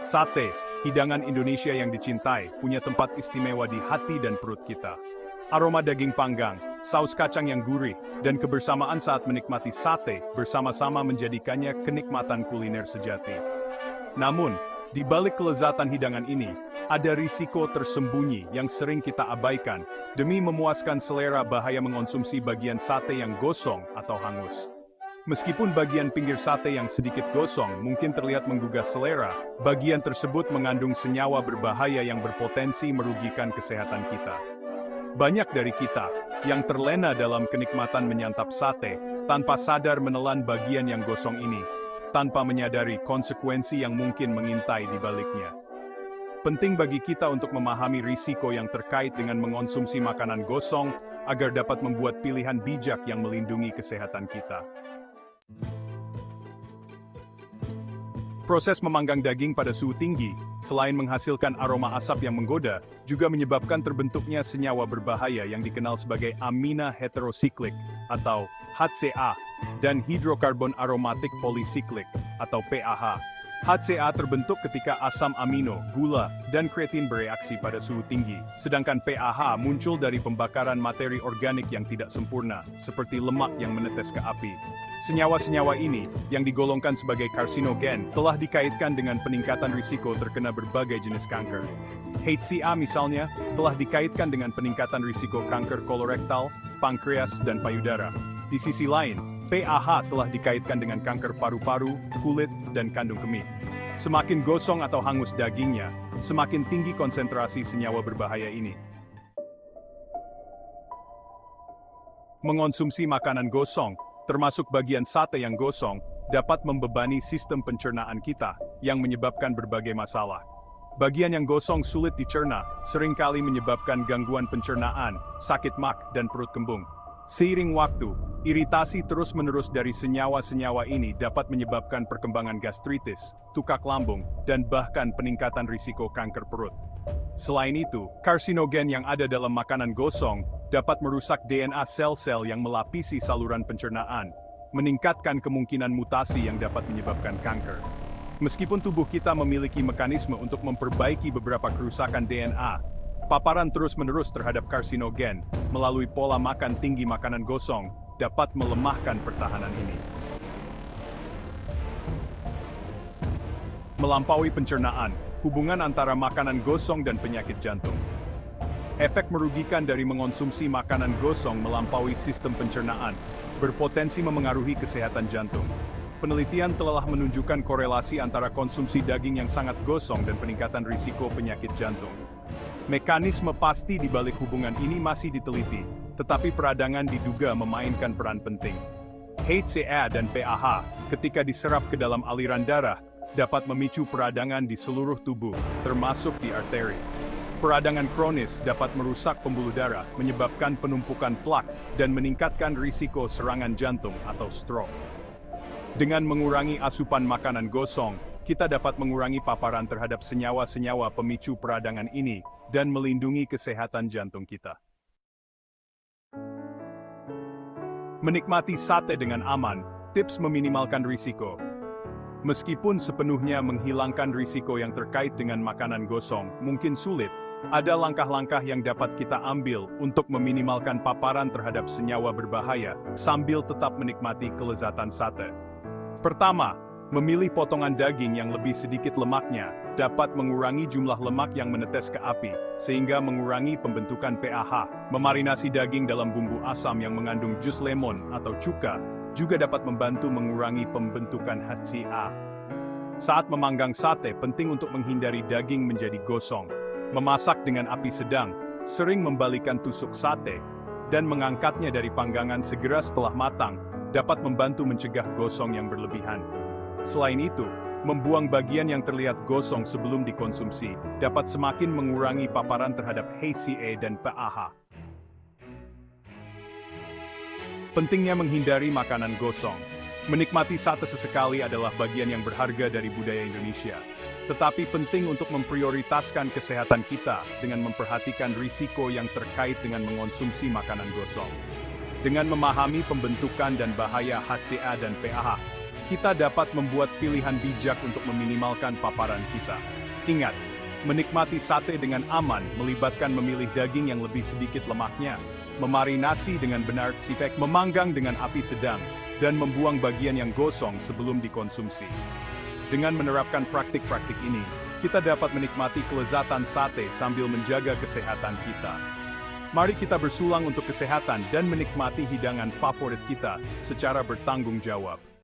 Sate, hidangan Indonesia yang dicintai, punya tempat istimewa di hati dan perut kita. Aroma daging panggang, saus kacang yang gurih, dan kebersamaan saat menikmati sate bersama-sama menjadikannya kenikmatan kuliner sejati. Namun, di balik kelezatan hidangan ini, ada risiko tersembunyi yang sering kita abaikan demi memuaskan selera. Bahaya mengonsumsi bagian sate yang gosong atau hangus. Meskipun bagian pinggir sate yang sedikit gosong mungkin terlihat menggugah selera, bagian tersebut mengandung senyawa berbahaya yang berpotensi merugikan kesehatan kita. Banyak dari kita yang terlena dalam kenikmatan menyantap sate tanpa sadar menelan bagian yang gosong ini, tanpa menyadari konsekuensi yang mungkin mengintai di baliknya. Penting bagi kita untuk memahami risiko yang terkait dengan mengonsumsi makanan gosong agar dapat membuat pilihan bijak yang melindungi kesehatan kita. Proses memanggang daging pada suhu tinggi, selain menghasilkan aroma asap yang menggoda, juga menyebabkan terbentuknya senyawa berbahaya yang dikenal sebagai amina heterosiklik atau HCA dan hidrokarbon aromatik polisiklik atau PAH. HCA terbentuk ketika asam amino, gula, dan kreatin bereaksi pada suhu tinggi, sedangkan PAH muncul dari pembakaran materi organik yang tidak sempurna, seperti lemak yang menetes ke api. Senyawa-senyawa ini, yang digolongkan sebagai karsinogen, telah dikaitkan dengan peningkatan risiko terkena berbagai jenis kanker. HCA misalnya, telah dikaitkan dengan peningkatan risiko kanker kolorektal, pankreas, dan payudara. Di sisi lain, PAH telah dikaitkan dengan kanker paru-paru, kulit, dan kandung kemih. Semakin gosong atau hangus dagingnya, semakin tinggi konsentrasi senyawa berbahaya ini. Mengonsumsi makanan gosong, termasuk bagian sate yang gosong, dapat membebani sistem pencernaan kita, yang menyebabkan berbagai masalah. Bagian yang gosong sulit dicerna, seringkali menyebabkan gangguan pencernaan, sakit mak, dan perut kembung. Seiring waktu, iritasi terus-menerus dari senyawa-senyawa ini dapat menyebabkan perkembangan gastritis, tukak lambung, dan bahkan peningkatan risiko kanker perut. Selain itu, karsinogen yang ada dalam makanan gosong dapat merusak DNA sel-sel yang melapisi saluran pencernaan, meningkatkan kemungkinan mutasi yang dapat menyebabkan kanker. Meskipun tubuh kita memiliki mekanisme untuk memperbaiki beberapa kerusakan DNA, paparan terus-menerus terhadap karsinogen melalui pola makan tinggi makanan gosong dapat melemahkan pertahanan ini. Melampaui pencernaan, hubungan antara makanan gosong dan penyakit jantung. Efek merugikan dari mengonsumsi makanan gosong melampaui sistem pencernaan, berpotensi memengaruhi kesehatan jantung. Penelitian telah menunjukkan korelasi antara konsumsi daging yang sangat gosong dan peningkatan risiko penyakit jantung. Mekanisme pasti di balik hubungan ini masih diteliti, tetapi peradangan diduga memainkan peran penting. HCA dan PAH, ketika diserap ke dalam aliran darah, dapat memicu peradangan di seluruh tubuh, termasuk di arteri. Peradangan kronis dapat merusak pembuluh darah, menyebabkan penumpukan plak, dan meningkatkan risiko serangan jantung atau stroke. Dengan mengurangi asupan makanan gosong, kita dapat mengurangi paparan terhadap senyawa-senyawa pemicu peradangan ini, dan melindungi kesehatan jantung kita. Menikmati sate dengan aman, tips meminimalkan risiko. Meskipun sepenuhnya menghilangkan risiko yang terkait dengan makanan gosong mungkin sulit, ada langkah-langkah yang dapat kita ambil untuk meminimalkan paparan terhadap senyawa berbahaya sambil tetap menikmati kelezatan sate. Pertama, memilih potongan daging yang lebih sedikit lemaknya dapat mengurangi jumlah lemak yang menetes ke api, sehingga mengurangi pembentukan PAH. Memarinasi daging dalam bumbu asam yang mengandung jus lemon atau cuka juga dapat membantu mengurangi pembentukan HCA. Saat memanggang sate, penting untuk menghindari daging menjadi gosong. Memasak dengan api sedang, sering membalikan tusuk sate, dan mengangkatnya dari panggangan segera setelah matang, dapat membantu mencegah gosong yang berlebihan. Selain itu, membuang bagian yang terlihat gosong sebelum dikonsumsi dapat semakin mengurangi paparan terhadap HCA dan PAH. Pentingnya menghindari makanan gosong. Menikmati sate sesekali adalah bagian yang berharga dari budaya Indonesia. Tetapi penting untuk memprioritaskan kesehatan kita dengan memperhatikan risiko yang terkait dengan mengonsumsi makanan gosong. Dengan memahami pembentukan dan bahaya HCA dan PAH, kita dapat membuat pilihan bijak untuk meminimalkan paparan kita. Ingat, menikmati sate dengan aman melibatkan memilih daging yang lebih sedikit lemaknya, memarinasi dengan benar sipek, memanggang dengan api sedang, dan membuang bagian yang gosong sebelum dikonsumsi. Dengan menerapkan praktik-praktik ini, kita dapat menikmati kelezatan sate sambil menjaga kesehatan kita. Mari kita bersulang untuk kesehatan dan menikmati hidangan favorit kita secara bertanggung jawab.